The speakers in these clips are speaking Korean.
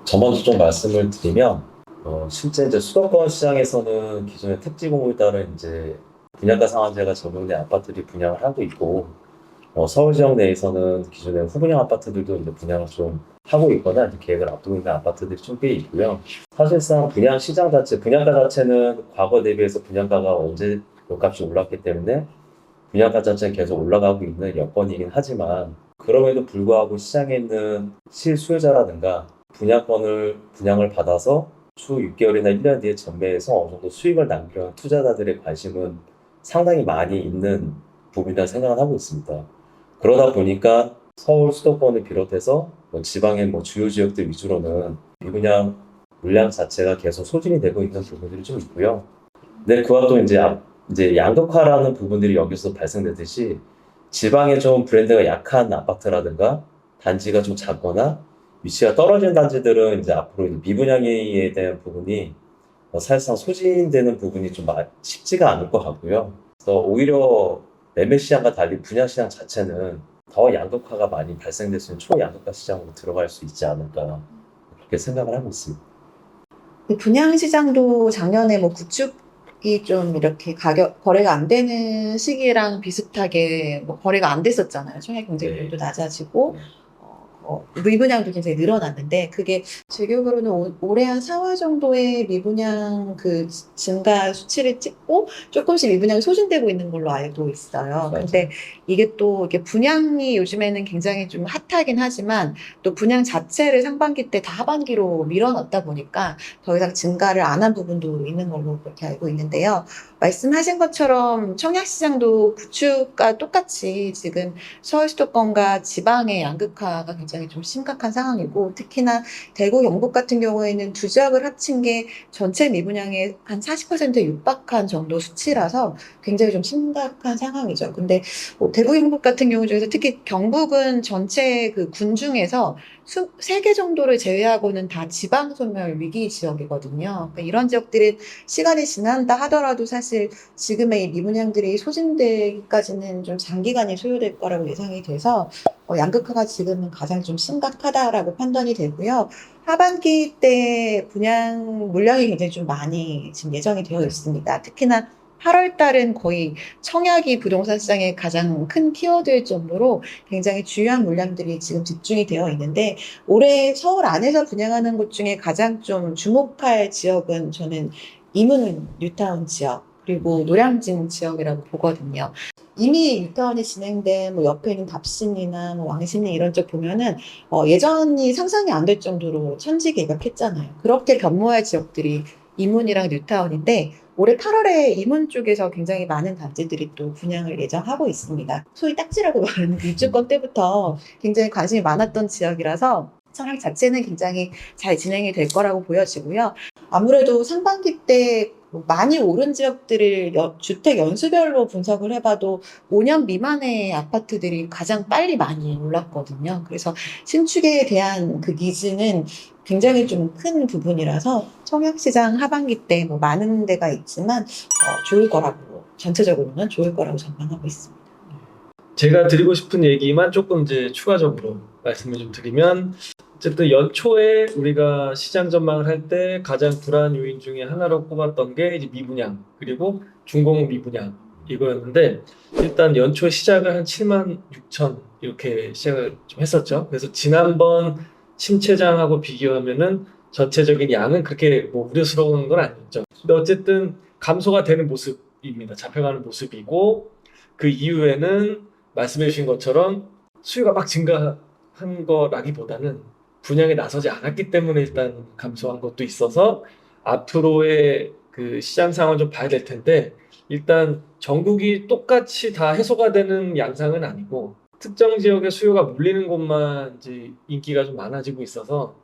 저 먼저 좀 말씀을 드리면, 실제 이제 수도권 시장에서는 기존의 택지 공급에 따른 이제 분양가 상한제가 적용된 아파트들이 분양을 하고 있고, 서울 지역 내에서는 기존의 후분양 아파트들도 이제 분양을 좀 하고 있거나 이제 계획을 앞두고 있는 아파트들이 좀 꽤 있고요. 사실상 분양 시장 자체, 분양가 자체는 과거 대비해서 분양가가 언제 몇 값이 올랐기 때문에 분양가 자체는 계속 올라가고 있는 여건이긴 하지만 그럼에도 불구하고 시장에 있는 실수요자라든가 분양을 받아서 추후 6개월이나 1년 뒤에 전매해서 어느 정도 수익을 남기려는 투자자들의 관심은 상당히 많이 있는 부분이라 생각을 하고 있습니다. 그러다 보니까 서울 수도권을 비롯해서 지방의 주요 지역들 위주로는 미분양 물량 자체가 계속 소진이 되고 있는 부분들이 좀 있고요. 근데 그와 또 이제 양극화라는 부분들이 여기서 발생되듯이 지방에 좀 브랜드가 약한 아파트라든가 단지가 좀 작거나 위치가 떨어진 단지들은 이제 앞으로 이제 미분양에 대한 부분이 사실상 소진되는 부분이 좀 쉽지가 않을 것 같고요. 그래서 오히려 매매 시장과 달리 분양 시장 자체는 더 양극화가 많이 발생될 수 있는 초양극화 시장으로 들어갈 수 있지 않을까 그렇게 생각을 하고 있습니다. 분양 시장도 작년에 뭐 구축이 좀 이렇게 거래가 안 되는 시기랑 비슷하게 뭐 거래가 안 됐었잖아요. 청약 경쟁률도 네. 낮아지고, 미분양도 굉장히 늘어났는데, 그게 제 기억으로는 올해 한 4월 정도에 미분양 그 증가 수치를 찍고 조금씩 미분양이 소진되고 있는 걸로 알고 있어요. 근데 이게 또 이게 분양이 요즘에는 굉장히 좀 핫하긴 하지만 또 분양 자체를 상반기 때 다 하반기로 밀어넣다 보니까 더 이상 증가를 안 한 부분도 있는 걸로 그렇게 알고 있는데요. 말씀하신 것처럼 청약시장도 구축과 똑같이 지금 서울 수도권과 지방의 양극화가 굉장히 좀 심각한 상황이고, 특히나 대구, 경북 같은 경우에는 두 지역을 합친 게 전체 미분양의 한 40%에 육박한 정도 수치라서 굉장히 좀 심각한 상황이죠. 근데 대구, 경북 같은 경우 중에서 특히 경북은 전체 그 군 중에서 3개 정도를 제외하고는 다 지방 소멸 위기 지역이거든요. 그러니까 이런 지역들은 시간이 지난다 하더라도 사실 지금의 이 미분양들이 소진되기까지는 좀 장기간이 소요될 거라고 예상이 돼서 양극화가 지금은 가장 좀 심각하다라고 판단이 되고요. 하반기 때 분양 물량이 굉장히 좀 많이 지금 예정이 되어 있습니다. 특히나 8월 달은 거의 청약이 부동산 시장의 가장 큰 키워드일 정도로 굉장히 중요한 물량들이 지금 집중이 되어 있는데, 올해 서울 안에서 분양하는 곳 중에 가장 좀 주목할 지역은 저는 이문 뉴타운 지역 그리고 노량진 지역이라고 보거든요. 이미 뉴타운이 진행된 뭐 옆에 있는 답신이나 뭐 왕십리 이런 쪽 보면은 예전이 상상이 안 될 정도로 천지개벽했잖아요. 그렇게 변모할 지역들이 이문이랑 뉴타운인데, 올해 8월에 이문 쪽에서 굉장히 많은 단지들이 또 분양을 예정하고 있습니다. 소위 딱지라고 말하는 입주권 때부터 굉장히 관심이 많았던 지역이라서 청약 자체는 굉장히 잘 진행이 될 거라고 보여지고요. 아무래도 상반기 때 많이 오른 지역들을 주택 연수별로 분석을 해봐도 5년 미만의 아파트들이 가장 빨리 많이 올랐거든요. 그래서 신축에 대한 그 니즈는 굉장히 좀 큰 부분이라서 청약시장 하반기 때 뭐 많은 데가 있지만 좋을 거라고, 전체적으로는 좋을 거라고 전망하고 있습니다. 제가 드리고 싶은 얘기만 조금 이제 추가적으로 말씀을 좀 드리면, 어쨌든 연초에 우리가 시장 전망을 할 때 가장 불안 요인 중에 하나로 꼽았던 게 이제 미분양 그리고 중공 미분양 이거였는데, 일단 연초 시작을 한 7만 6천 이렇게 시작을 좀 했었죠. 그래서 지난번 침체장하고 비교하면은 전체적인 양은 그렇게 뭐 우려스러운 건 아니었죠. 근데 어쨌든 감소가 되는 모습입니다. 잡혀가는 모습이고, 그 이후에는 말씀해 주신 것처럼 수요가 막 증가한 거라기보다는 분양에 나서지 않았기 때문에 일단 감소한 것도 있어서 앞으로의 그 시장 상황을 좀 봐야 될 텐데, 일단 전국이 똑같이 다 해소가 되는 양상은 아니고 특정 지역의 수요가 몰리는 곳만 이제 인기가 좀 많아지고 있어서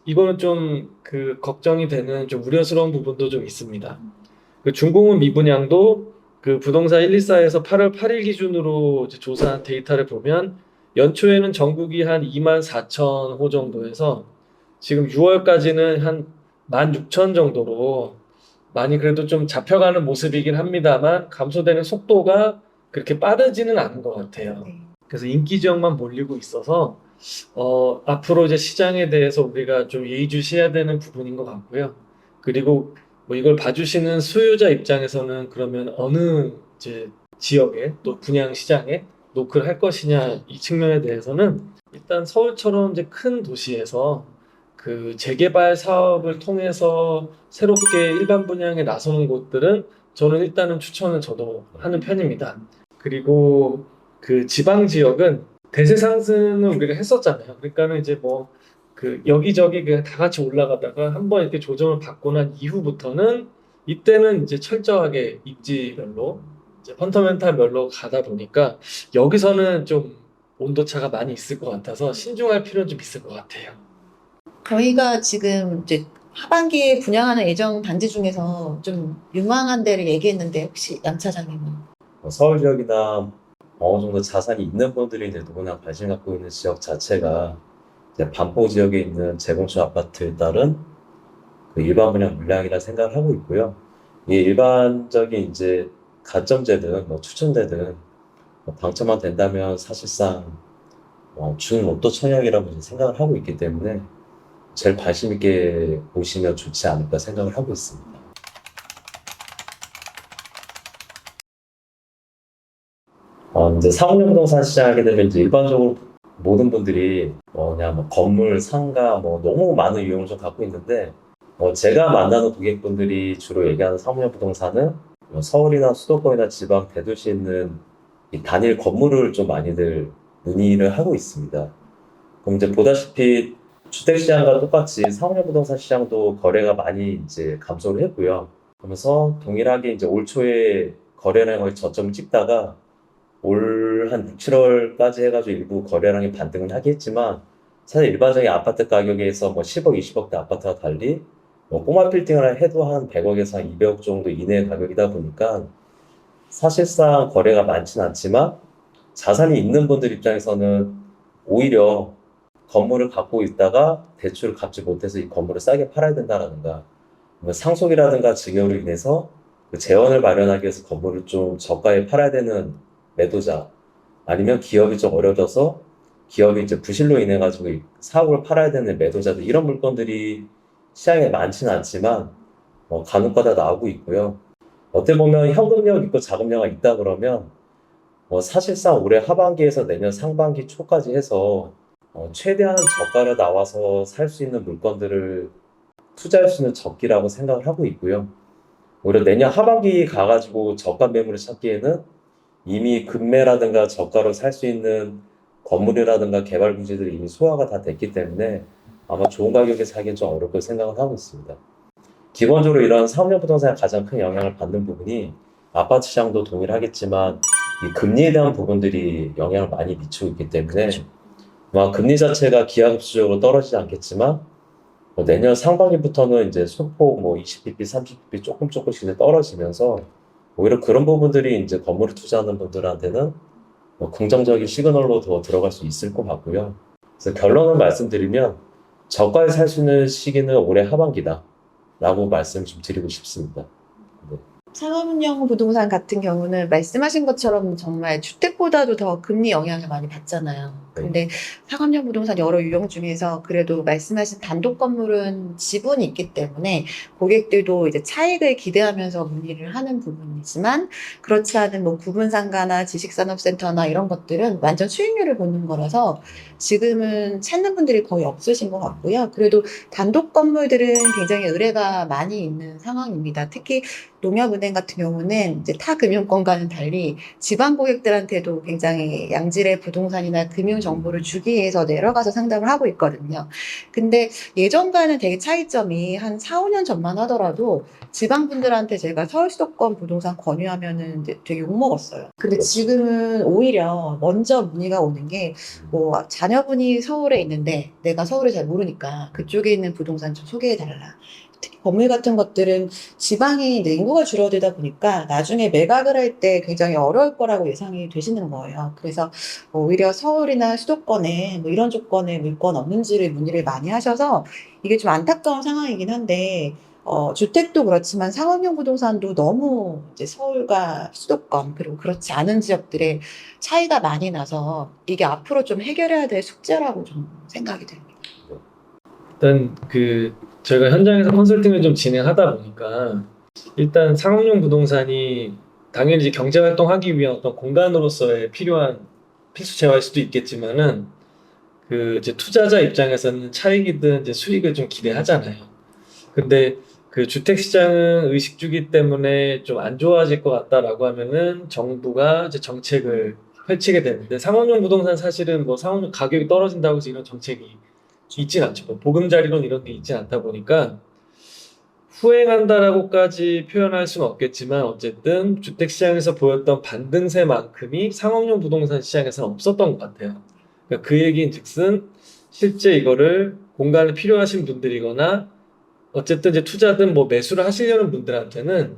이거는 좀 그 걱정이 되는 좀 우려스러운 부분도 좀 있습니다. 그 중공업 미분양도 그 부동산 124에서 8월 8일 기준으로 이제 조사한 데이터를 보면 연초에는 전국이 한 2만 4천 호 정도에서 지금 6월까지는 한 1만 6천 정도로 많이 그래도 좀 잡혀가는 모습이긴 합니다만 감소되는 속도가 그렇게 빠르지는 않은 것 같아요. 네. 그래서 인기 지역만 몰리고 있어서 앞으로 이제 시장에 대해서 우리가 좀 예의주시해야 되는 부분인 것 같고요. 그리고 뭐 이걸 봐주시는 수요자 입장에서는 그러면 어느 이제 지역에 또 분양 시장에 노크를 할 것이냐 이 측면에 대해서는 일단 서울처럼 이제 큰 도시에서 그 재개발 사업을 통해서 새롭게 일반 분양에 나서는 곳들은 저는 일단은 추천을 저도 하는 편입니다. 그리고 그 지방 지역은 대세 상승을 우리가 했었잖아요. 그러니까는 이제 뭐 그 여기저기 그냥 다 같이 올라가다가 한번 이렇게 조정을 받고 난 이후부터는 이때는 이제 철저하게 입지별로 이제 펀더멘탈별로 가다 보니까 여기서는 좀 온도차가 많이 있을 것 같아서 신중할 필요는 좀 있을 것 같아요. 저희가 지금 이제 하반기에 분양하는 예정 단지 중에서 좀 유망한 데를 얘기했는데 혹시 양 차장님은? 서울 지역이나 어느 정도 자산이 있는 분들이 이제 누구나 관심 갖고 있는 지역 자체가 이제 반포 지역에 있는 재건축 아파트에 따른 그 일반 분양 물량이라 생각을 하고 있고요. 이게 일반적인 이제 가점제든 뭐 추천되든 뭐 당첨만 된다면 사실상 준로또 청약이라고 이제 생각을 하고 있기 때문에 제일 관심 있게 보시면 좋지 않을까 생각을 하고 있습니다. 이제 상업용 부동산 시장 하게 되면 이제 일반적으로 모든 분들이 그냥 뭐 건물, 상가 뭐 너무 많은 유형을 좀 갖고 있는데 제가 만나는 고객분들이 주로 얘기하는 상업용 부동산은 서울이나 수도권이나 지방 대도시에 있는 이 단일 건물을 좀 많이들 문의를 하고 있습니다. 그럼 이제 보다시피 주택 시장과 똑같이 상업용 부동산 시장도 거래가 많이 이제 감소를 했고요. 그러면서 동일하게 이제 올 초에 거래량을 저점을 찍다가 올 한 6, 7월까지 해가지고 일부 거래량이 반등을 하긴 했지만 사실 일반적인 아파트 가격에서 뭐 10억, 20억대 아파트와 달리 뭐 꼬마 빌딩을 해도 한 100억에서 한 200억 정도 이내의 가격이다 보니까 사실상 거래가 많지는 않지만 자산이 있는 분들 입장에서는 오히려 건물을 갖고 있다가 대출을 갚지 못해서 이 건물을 싸게 팔아야 된다라든가 뭐 상속이라든가 증여로 인해서 그 재원을 마련하기 위해서 건물을 좀 저가에 팔아야 되는 매도자 아니면 기업이 좀 어려져서 기업이 이제 부실로 인해 가지고 이 사업을 팔아야 되는 매도자들 이런 물건들이 시장에 많지는 않지만 간혹가다 나오고 있고요. 어떻게 보면 현금력 있고 자금력이 있다 그러면 사실상 올해 하반기에서 내년 상반기 초까지 해서 최대한 저가로 나와서 살 수 있는 물건들을 투자할 수 있는 적기라고 생각을 하고 있고요. 오히려 내년 하반기 가가지고 저가 매물을 찾기에는 이미 급매라든가 저가로 살 수 있는 건물이라든가 개발 부지들이 이미 소화가 다 됐기 때문에 아마 좋은 가격에 사기는 좀 어려울 거 생각을 하고 있습니다. 기본적으로 이런 상업용 부동산에 가장 큰 영향을 받는 부분이 아파트 시장도 동일하겠지만 이 금리에 대한 부분들이 영향을 많이 미치고 있기 때문에 아마 금리 자체가 기하급수적으로 떨어지지 않겠지만 내년 상반기부터는 이제 소폭 뭐 20bp, 30bp 조금씩 이제 떨어지면서 오히려 그런 부분들이 이제 건물을 투자하는 분들한테는 긍정적인 시그널로 더 들어갈 수 있을 것 같고요. 그래서 결론을 말씀드리면 저가에 살 수 있는 시기는 올해 하반기다 라고 말씀 좀 드리고 싶습니다. 네. 상업용 부동산 같은 경우는 말씀하신 것처럼 정말 주택보다도 더 금리 영향을 많이 받잖아요. 네. 근데 상업용 부동산 여러 유형 중에서 그래도 말씀하신 단독 건물은 지분이 있기 때문에 고객들도 이제 차익을 기대하면서 문의를 하는 부분이지만 그렇지 않은 뭐 구분상가나 지식산업센터나 이런 것들은 완전 수익률을 보는 거라서 지금은 찾는 분들이 거의 없으신 것 같고요. 그래도 단독 건물들은 굉장히 의뢰가 많이 있는 상황입니다. 특히 농협은행 같은 경우는 이제 타 금융권과는 달리 지방 고객들한테도 굉장히 양질의 부동산이나 금융 정보를 주기 위해서 내려가서 상담을 하고 있거든요. 근데 예전과는 되게 차이점이 한 4, 5년 전만 하더라도 지방 분들한테 제가 서울 수도권 부동산 권유하면은 이제 되게 욕먹었어요. 근데 지금은 오히려 먼저 문의가 오는 게 뭐 자녀분이 서울에 있는데 내가 서울을 잘 모르니까 그쪽에 있는 부동산 좀 소개해달라. 특히 건물 같은 것들은 지방이 이제 인구가 줄어들다 보니까 나중에 매각을 할 때 굉장히 어려울 거라고 예상이 되시는 거예요. 그래서 오히려 서울이나 수도권에 뭐 이런 조건의 물건 없는지를 문의를 많이 하셔서 이게 좀 안타까운 상황이긴 한데 주택도 그렇지만 상업용 부동산도 너무 이제 서울과 수도권 그리고 그렇지 않은 지역들의 차이가 많이 나서 이게 앞으로 좀 해결해야 될 숙제라고 좀 생각이 됩니다. 일단 저희가 현장에서 컨설팅을 좀 진행하다 보니까 일단 상업용 부동산이 당연히 이제 경제 활동하기 위한 어떤 공간으로서의 필요한 필수 재화일 수도 있겠지만은 이제 투자자 입장에서는 차익이든 이제 수익을 좀 기대하잖아요. 근데 주택 시장은 의식주기 때문에 좀 안 좋아질 것 같다라고 하면은 정부가 이제 정책을 펼치게 되는데 상업용 부동산 사실은 뭐 상업용 가격이 떨어진다고 해서 이런 정책이 있진 않죠. 뭐 보금자리론 이런 게 있진 않다 보니까 후행한다라고까지 표현할 수는 없겠지만 어쨌든 주택 시장에서 보였던 반등세만큼이 상업용 부동산 시장에서는 없었던 것 같아요. 그러니까 그 얘기인즉슨 실제 이거를 공간이 필요하신 분들이거나 어쨌든 이제 투자든 뭐 매수를 하시려는 분들한테는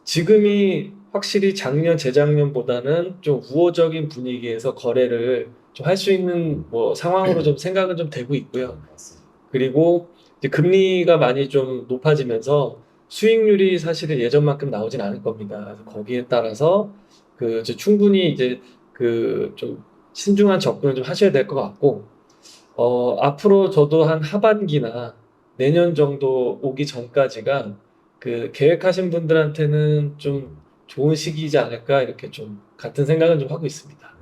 지금이 확실히 작년, 재작년보다는 좀 우호적인 분위기에서 거래를 좀 할 수 있는 뭐 상황으로 좀 생각은 좀 되고 있고요. 맞습니다. 그리고 이제 금리가 많이 좀 높아지면서 수익률이 사실은 예전만큼 나오진 않을 겁니다. 그래서 거기에 따라서 이제 충분히 이제 좀 신중한 접근을 좀 하셔야 될 것 같고, 앞으로 저도 한 하반기나 내년 정도 오기 전까지가 계획하신 분들한테는 좀 좋은 시기이지 않을까 이렇게 좀 같은 생각은 좀 하고 있습니다.